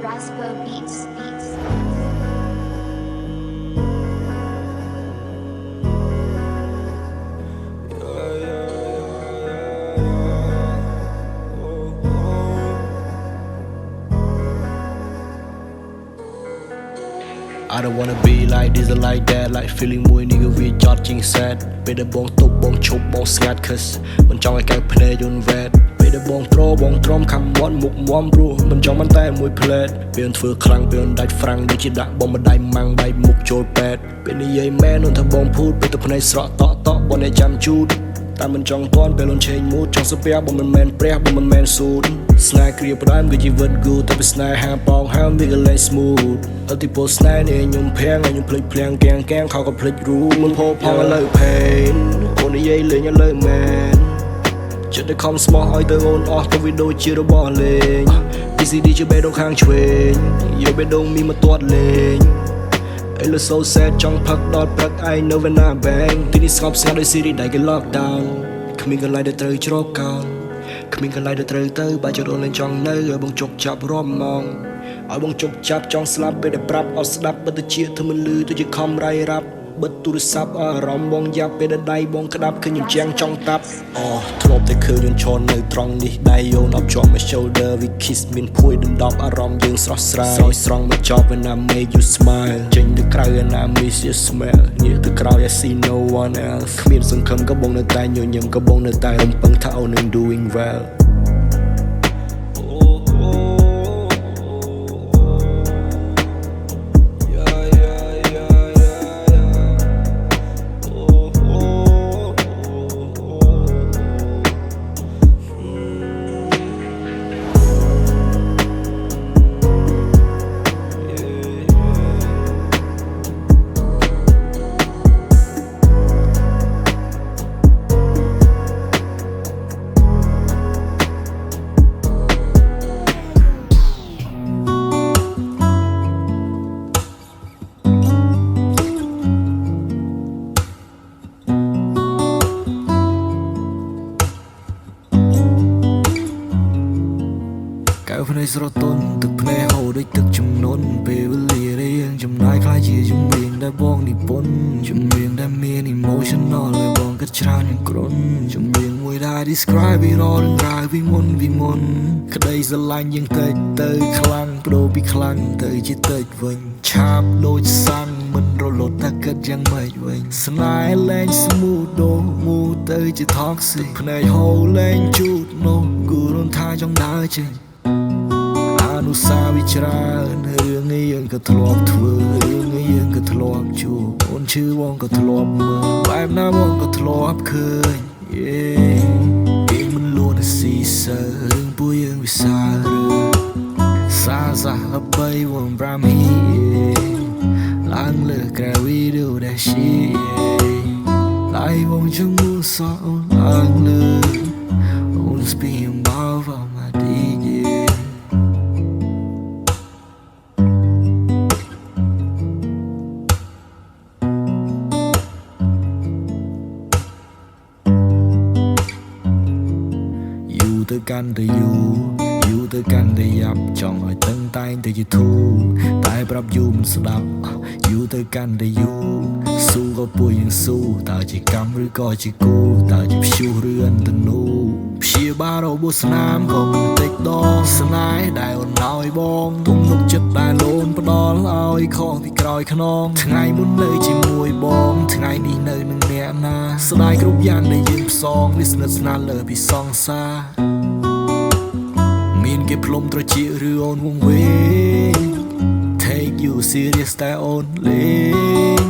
Raspo Beats. I don't wanna be like this or like that, like feeling មួយនេះក៏វាចត់ជាង sad ពេលដែលបងទុកបងឈប់បងស្ងាត់ cause មិនចង់ឲ្យកើតភ្នែកយន់ red ពេលដែលបងប្របងទ្រាំខំមាត់មុខមាំព្រោះមិនចង់បានតែមួយ plate ពេលធ្វើខ្លាំងពេលដាច់ហ្វ្រាំងដូចជាដាក់បងម្ដាយម៉ាំងបែកមុខចូលពេទ្យពេលនិយាយមែននោះថាបងភូតពេលទៅភ្នែកស្រក់តក់បងអ្នកចាំជូតតែមិនចង់តន់ពេលលន់ឆេងមូតចង់សាពះបងមិនមែនព្រះបងមិនមែនស៊ូតស្នេហ៍គ្រាផ្ដើមគឺជីវិតគូតែពេលស្នេហាប៉ោងហើមវាក៏លែង smooth អតិពលស្នេហ៍នេះខ្ញុំភាំងឲ្យខ្ញុំភ្លេចភ្លាំងកៀងខោក៏ភ្លេចរូមិនផោផងឥឡូវ pain អូននិយាយលេងឥឡូវមែនចិត្តតែខំស្មោះឲ្យទៅអូនអស់ទៅវាដូចជារបស់លេង PCD ជាបេះដូងខាងឆ្វេងយកបេះដូងមីមកទាត់លេងI look so sad ចង់ផឹកដល់ព្រឹក I know when I bang ទីនេះស្ងប់ស្ងាត់ដោយ Siri ដែលគេ lock down គ្មានកន្លែងដែលត្រូវជ្រកកោនគ្មានកន្លែងដែលត្រូវទៅបើចរលេងចង់នៅឲ្យបងជប់ចាប់រំម៉ងឲ្យបងជប់ចាប់ចង់ស្លាប់ពេលដែលប្រាប់អត់ស្ដាប់បើទៅជាធ្វើមិនលឺទៅជាខំរៃរ៉ាប់បិទទូរស័ព្ទអារម្មណ៍បងយ៉ាប់ពេលដែលដៃបងក្តាប់ឃើញខ្ញុំជាងចង់តាប់ធ្លាប់តែឃើញយន្តឈរនៅត្រង់នេះដៃយោនអបជាប់មក shoulder we kiss មានភួយដណ្ដប់អារម្មណ៍យើងស្រស់ស្រាយស្រោចស្រង់មកចប់ when I make you smile ចេញទៅក្រៅ and I miss your smell ងាកទៅក្រោយ I see no one else គ្មានសង្ឃឹមក៏បងនៅតែញញឹមក៏បងនៅតែរំពឹងថាអូននឹង doing wellភ្នែកស្រទន់ទឹកភ្នែកហូរដូចទឹកជំនន់ពេលវេលារៀងចំណាយខ្លាចជាជំនាញដែលបងនិពន្ធជំនាញដែលមាន emotional ហើយបងគិតច្រើនយ៉ាងគ្រុនជំនាញមួយដែល describe it all រឿងរ៉ាវពីមុនក្តីស្រឡាញ់យើងតិចទៅខ្លាំងបដូរពីខ្លាំងទៅជាតិចវិញឆាបដូចសាំងមិនរលត់តែគិតយ៉ាងម៉េចវិញស្នេហ៍លែង smooth ដូរមូទៅជា toxic ភ្នែកហូរលែងជូតនោះគូរនថាចង់ដើរចេញអនុសាវរីយ៍ច្រើនរឿងនេះយើងក៏ធ្លាប់ធ្វើរឿងនេះយើងក៏ធ្លាប់ជួបអូនឈឺបងក៏ធ្លាប់មើលបែបណាបងក៏ធ្លាប់ឃើញគេមិនលួនស៊ីសើរឿងពួកយើងវិសារឿងសាសាបីបងប្រាំហ៊ីឡើងលើក្រៅវីដេអូដែលស៊ីឡៃបងជុំមូសអូនឡើងលើអូន speak about my DJទៅកាន់តែយូរទៅកាន់តែយ៉ាប់ចង់ឲ្យតឹងតែងទៅជាធូរតែប្រាប់យូរមិនស្ដាប់យូរទៅកាន់តែយូរស៊ូក៏ពួកយើងស៊ូតើជាកម្មឬក៏ជាគូតើជាព្យុះឬអន្តនូព្យាបាលរបួសស្នាមក៏មិនតិចដងស្នេហ៍ដែលអូនឲ្យបងទំនុកចិត្តដែលអូនផ្ដល់ឲ្យខំពីក្រោយខ្នងថ្ងៃមុននៅជាមួយបងថ្ងៃនេះនៅនឹងអ្នកណាស្ដាយគ្រប់យ៉ាងដែលយើងផ្សងវាស្និទ្ធស្នាលលើពីសង្សារមានគេផ្លុំត្រចៀកឬអូនវងវែង Take you serious តែអូនលេង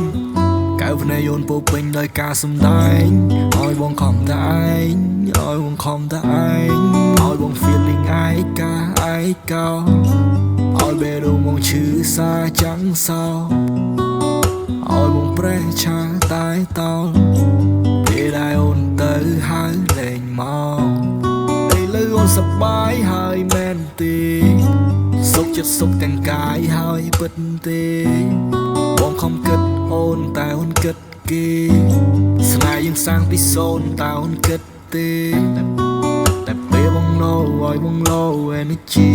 កៅភ្នែកអូនពោពេញដោយការសម្ដែងឲ្យបងខំតែឯងឲ្យបងខំតែឯងឲ្យបង feeling ឯកាឯកោឲ្យបេះដូងបងឈឺសាចាំងសោឲ្យបងប្រេះឆាតែតោពេលដែលអូនទៅហើយលេងមកឥឡូវអូនសប្បាយហើយមែនទេសុខ ចិត្តសុខទាំងកាយហើយពិតទេបងខំគិតអូនតែអូនគិតគេស្នេហ៍យើងសាំងពីសូន្យតែអូនគិតទេតែពេលបងនៅឲ្យបង low energy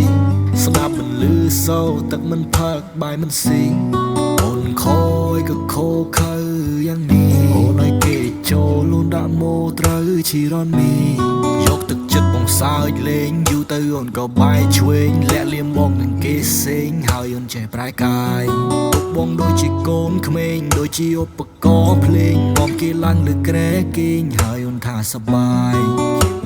ស្ដាប់មិនលឺសូរទឹកមិនផឹកបាយមិនស៊ីអូនខូចក៏ខូខើយ៉ាងនេះអូនឲ្យគេចូលលូនដាក់ម៉ូត្រូវឈីរ៉នមីយកទឹកចិត្តបងសើចលេងយូរទៅអូនក៏បែកឆ្វេងលាក់លៀមបងនឹងគេសេងហើយអូនចេះប្រែកាយទុកបងដូចជាកូនក្មេងដូចជាឧបករណ៍ភ្លេងបងគេឡើងលើក្រែគេងហើយអូនថាសប្បាយ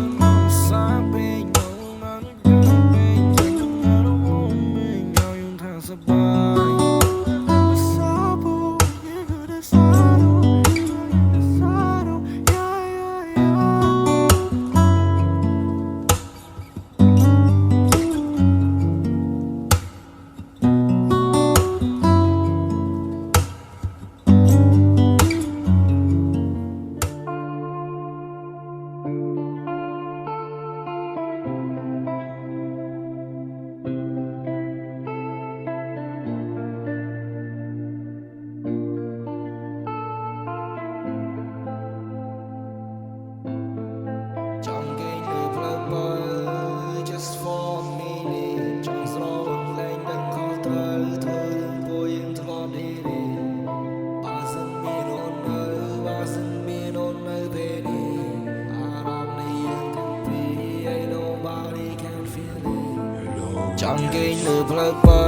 ចង់គេងលើផ្លូវបើ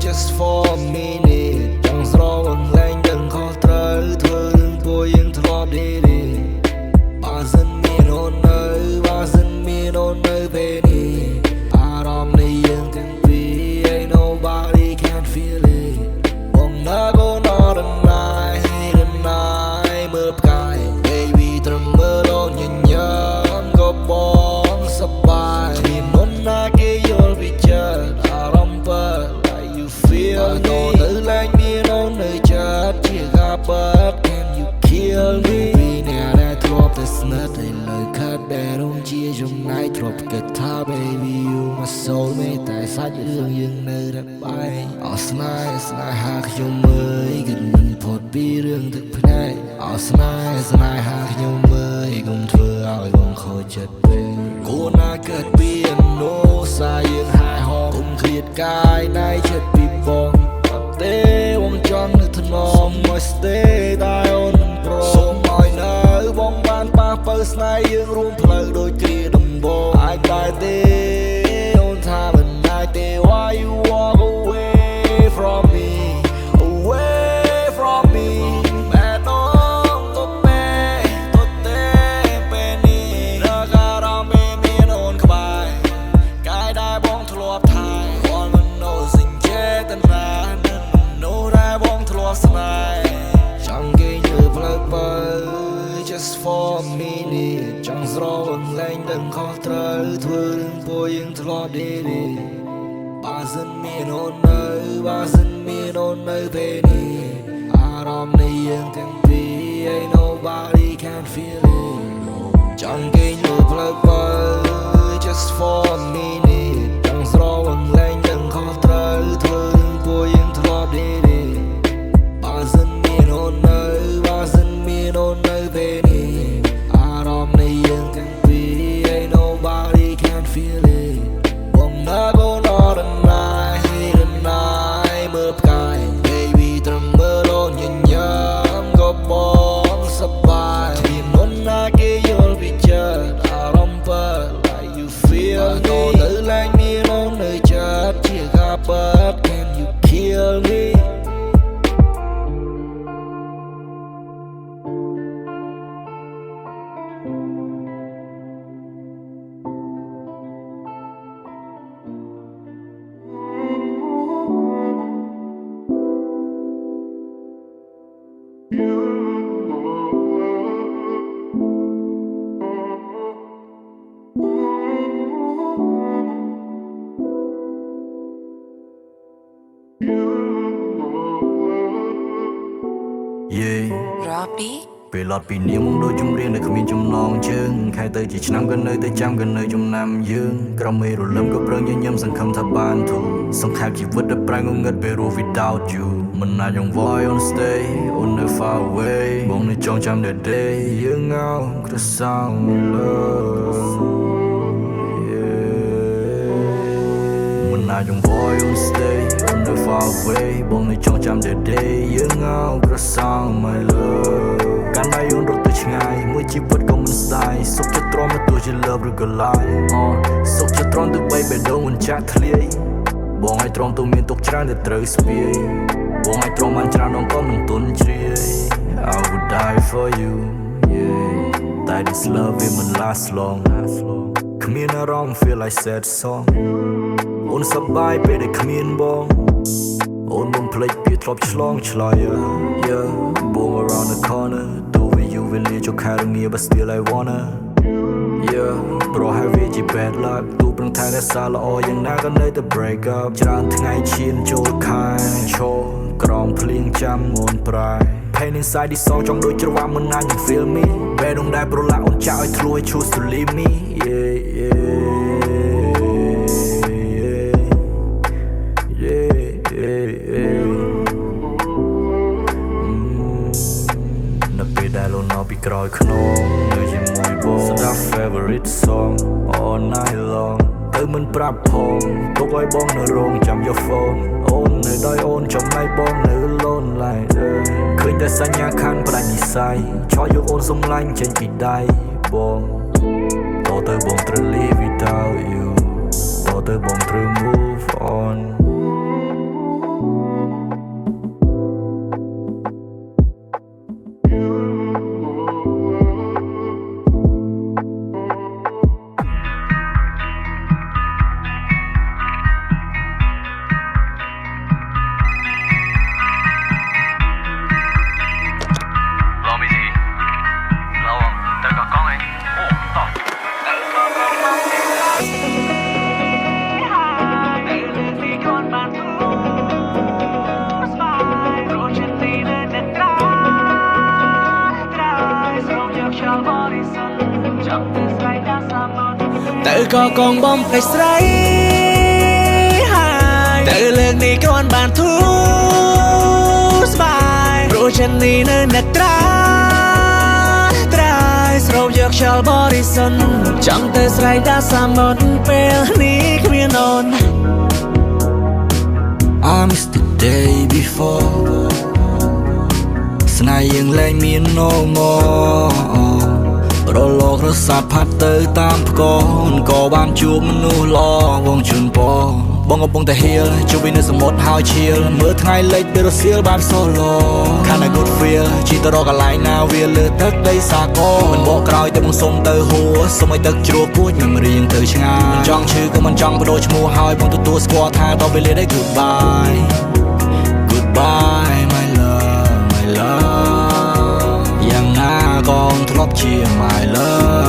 just for a minute ចង់ស្រវឹងលែងដឹងខុសត្រូវធ្វើរឿងពួកយើងធ្លាប់ទេបើសិនមានអូននៅបើសិនមានអូននៅពេលនេះអារម្មណ៍នៃយើងទាំងពីរ ain't nobody can feel it បងណាក៏នរណាយមើលផ្កាយ baby ត្រឹមមើលអូនញញឹមក៏បងសប្បាយមានមុនណាគេយល់ពីចិត្តអារម្មណ៍បើ like you feel me ទៅឡើងមានអូននៅចិត្តជាកាបិត can you kill me ពីអ្នកដែលធ្លាប់តែស្និទ្ធឲ្យលើខាត់ដែលរងជាចំណែកធ្លាប់គិតថា baby you my soulmate តែសាច់រឿងយើងនៅរបែកអស់ស្នេហ៍ខ្ញុំមើលគិតមិនផុតពីរឿងទឹកភ្នែកអស់ស្នេហ៍ខ្ញុំមើលកុំធ្វើឲ្យបងខូចចិត្តពេកគួរណាគិតពីអនុសាយើងហាយហោកុំឃ្លាតកាយណៃចិត្តពីបងអត់ទេបងចង់នៅថ្នមមក stay តែអូនមិនព្រមសូមឲ្យនៅបងបានប៉ះបើស្នេហ៍យើងរួមផ្លូវដូចគ្រាដំបូងអាចដែរទេអូនថាមិនអាចទេ why you walk away from me away from me បែរទៅទៅទេពេលនេះរកអារម្មណ៍មានអូនក្បែរកាយដែលបងធ្លាប់ថែអូនមិននៅសិញ្ចេតនានឹងនៅដែលបងធ្លាប់ស្នេហ៍ចង់គេយល់ផ្លូវបើ just for a minute ចង់ស្រវឹងលែងដឹងខុសត្រូវធ្វើរឿងពួកយើងធ្លាប់ទេបើសិនមានអូននៅបើសិនមានអូននៅពេលនេះអារម្មណ៍នៃយើងទាំងពីរ ain't nobody can feel it ចង់គេយល់ផ្លូវបើ just for a minute ចង់ស្រវឹងលែងដឹងខុសត្រូវធ្វើរឿងពួកយើងធ្លាប់ទេបើសិនមានអូននៅបើសិនមានអូននៅពេលនេះអារម្មណ៍នៃយើងទាំងពីរ ain't nobody can feel it បងណាក៏នរណាយមើលផ្កាយ baby ត្រឹមមើលអូនញញឹមក៏បងសប្បាយមានមុនណាគេយល់ពីចិត្តអារម្មណ៍បើ like you feel me ទៅឡើងមានអូននៅចិត្តជាកាបិត can you kill me Robbie ពេលឡត់ពីនាងមកដូចជំរៀនដែលគ្មានចំណងជើងខែទៅជាឆ្នាំក៏នៅតែចាំក៏នៅចំណាំយើងក្រមេរលឹមក៏ប្រឹងញញឹមសង្ឃឹមថាបានធូរសង្ខេបជីវិតដែលប្រែងងឹតពេលរស់ without you មិនអាចយង voy on stay on the far away បងនៅចងចាំ the day យើងងៅក្រសោង loveមិនអាចយង voy on stay on the far away បងនៅចងចាំ the day យើងងៅក្រសោង my love កាន់ដៃអូនរត់ទៅឆ្ងាយមួយជីវិតក៏មិនស្ដាយសុខចិត្តទ្រាំមកទោះជា love ឬក៏ lie សុខចិត្តទ្រាំទៅបីបេះដូងមិនចាក់ធ្លាយបងឲ្យទ្រាំទៅមានទុកច្រើនតែត្រូវស្ពាយបងឲ្យទ្រាំបានច្រើនដងក៏មិនទន់ជ្រាយ I would die for you yeah that is love it will last long គ្មានអារម្មណ៍ feel like sad song អូនសប្បាយពេលដែលគ្មានបងអូនបំភ្លេចពីធ្លាប់ឆ្លងឆ្លើយ yeah boom around the corner do with you will lead your career but still I wanna yeah bro have it bad luck ទូប្រឹងថែរក្សាល្អយ៉ាងណាក៏នៅតែ break up ច្រើនថ្ងៃឈានចូលខែឈរក្រំភ្លៀងចាំអូនប្រែ Pain inside this song ចង់ដូចច្រវាក់មិនណាញ you feel me ពេលដងដែរប្រឡាក់អូនចាក់ឲ្យធ្លួយ choose to leave me yeahនៅពេលដែលអូននៅពីក្រោយខ្នងនៅជាមួយបងស្ដាប់ favorite song all night long ទៅមិនប្រាប់ផងទុកឲ្យបងនៅរោងចាំយក phone អូននៅដោយអូនចំណៃបងនៅ lonely ឃើញតែសញ្ញាខានប្រាញ់និស័យឆោយកអូនសំឡាញ់ចេញពីដៃបងតទៅបងត្រូវ live without you តទៅបងត្រូវ move on tự có con bom phải sấy hai tự lên đi con bàn thu bài rồi chân đi nơi nét trái trái rồi giấc chiều body sun chẳng thể say đã xa một bèo ní miền ồn I miss the day before Snaiยังแรงมี no more รอโลกรสาพัดเตอตามก่อนก็บานจูบมนุษย์ล้อวงชุนปอบองกับปงแต่เฮียจูบินในสมดหาวเชียเมื่อไงเล็กเบรเซียบานโซโลข้าในกูดเฟียจีตรอกับไลนาเวียเลือดตักได้สากอมันบอกกลอยแต่มึงส่งเตอหัวสมัยตักจัวพูดมันเรียงเตอชงามันจ้องชื่อก็มันจ้องไปโดนชมูหายบองตัวสควอท่าต่อไปเลยได้ goodbye goodbye my love my love ยังหน้ากองทลบเชียร์ my love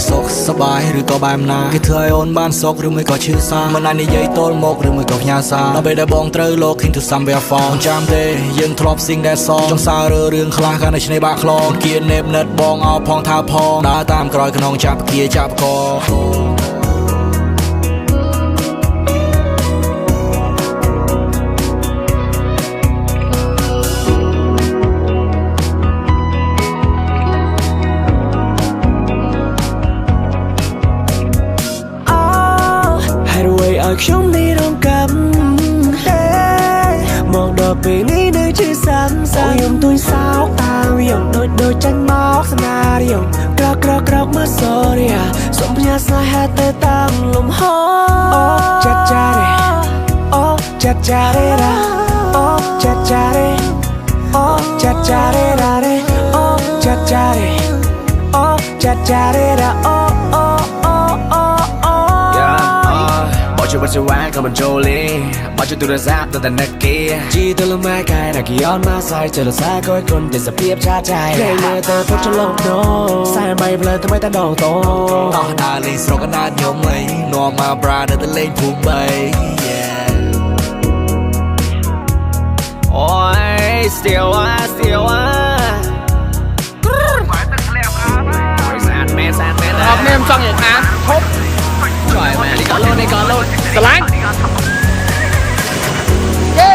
សុខសប្បាយឬក៏បែបណាគេធ្វើឲ្យអូនបានសុខឬមួយក៏ឈឺសាមិនអាចនិយាយទល់មកឬមួយក៏ផ្ញើសារដល់ពេលដែលបងត្រូវ looking to somewhere far ចាំទេយើងធ្លាប់ sing that song ចង់សាររឿងខ្លះកាលនៅឆ្នេរបាក់ខ្លងគៀននេបណិតបងអោផងថាផងដើរតាមក្រោយខ្នងចាប់គៀចាប់កខ្ញុំនេះរងកម្មមកដល់ពេលនេះនៅជាសាំសាខ្ញុំទួយសោកតាមខ្ញុំដូចចាញ់មកស្នារីយក្រកមើលសូរីសុំផ្ញើស្នេហាទៅតាមលំហអូចាត់ចារេអូចាត់ចារេរ៉ាអូចាត់ចារេអូចាត់ចារេរ៉ារេអូចាត់ចារេអូចាត់ចារេរ៉ាអូ chưa bắt đầu ai còn mình trôi đi bao nhiêu tuổi giáp từ tận kia chỉ tôi là mai cái là kỳ on mà sai chờ là xa coi con để dập tiếp cha trai ngày mưa ta phút cho lòng nó sai bay vềทำไมta đầu toต่อหน้าเลยสโลกันหน้าโยมเลยนัวมาบราเดินตะเล่นผูกใบ โอ้ยเสียวอ่ะแซนแม่ ออกเนมจังอย่างนะทบ จ่อยแม่นี่ก่อนโลด สไลด์เย้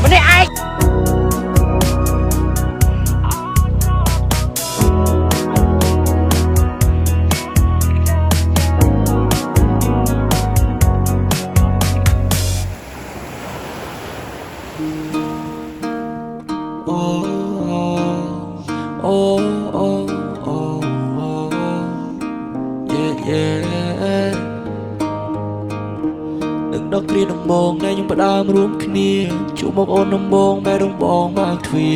มันได้ไอโอ้โอ้โอ้โอ้เย่เย่นึกดอกเรียนน้องบองได้ยังประดามรวมคณีจูบบอกโอนน้องบองแม่น้องบองมากทวี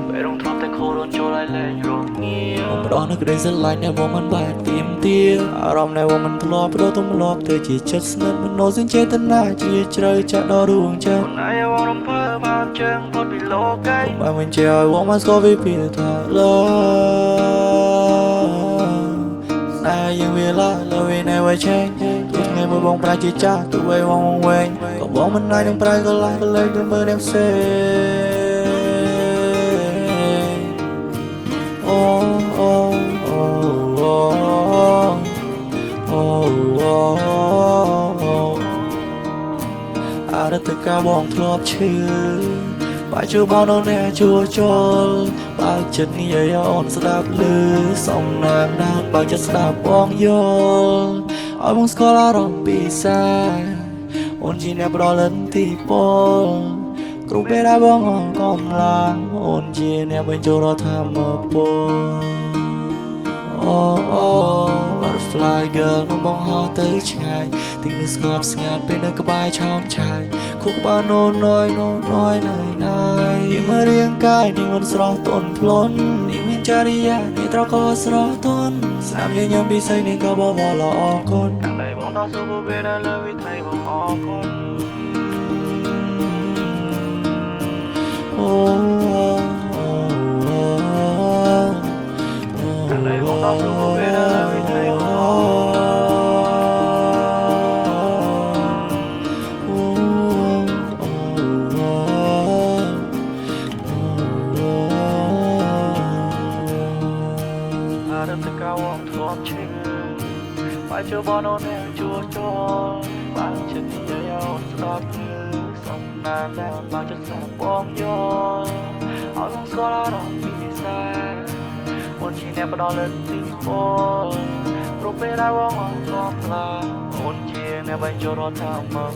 ไปลงทอมแต่โคโดนโจไล่แรงโรงเงียบประดอนนึกได้สลายในวงมันบาดเต็มเตี้ยอารมณ์ในวงมันทะเลาะประดอนต้องมาลอบเธอจีจัดสนัดมันโน้สิ่งเจตนาจีเจริญจะดอดวงจันทร์ mà mình chờ bóng mắt có vì bị thả lỡ này nhưng vì là vì này quay tranh lúc ngày mưa bóng pra chỉ cha tụi quay vòng quanh còn bóng mình nay đang pra có lại đừng mơ đem xe oh oh oh oh oh oh oh ai đã từng cao bóng thọp chưa phải chưa bao lâu nè chua chôn bao chân như ôn đạp lư sông nàng đàn bao chất đạp bong vô ở bóng scholar rong bị xa ôn chỉ nè bro lên thì bol group bé đã bong hòn con lang ôn chỉ nè bên chỗ đó tham mơ bol oh oh butterfly girl nó bong ho tới chài tình nước ngọt ngạt bên nơi cái bài trong chài khúc ba nô nói nơi này nhưng mà riêng cái nhưng vẫn rõ tổn phun nhưng mình cha đi à nhưng tao có rõ tổn sao như nhau bị say nên có bao bỏ lọ con đằng này bóng đó số bố bé đã lỡ vì thầy bóng họ con đằng này bóng đó số bố bé đã lỡ vì thầy bóng họ phải chưa bao lâu nè chua cho bạn chân như nhau stop như sông nam đang bao chất sạc bóng vô họ không có lo đâu bị xa một chi nè bắt đầu lên tình phố rồi bé đã bóng họ con là một chi nè bay cho nó tham mơ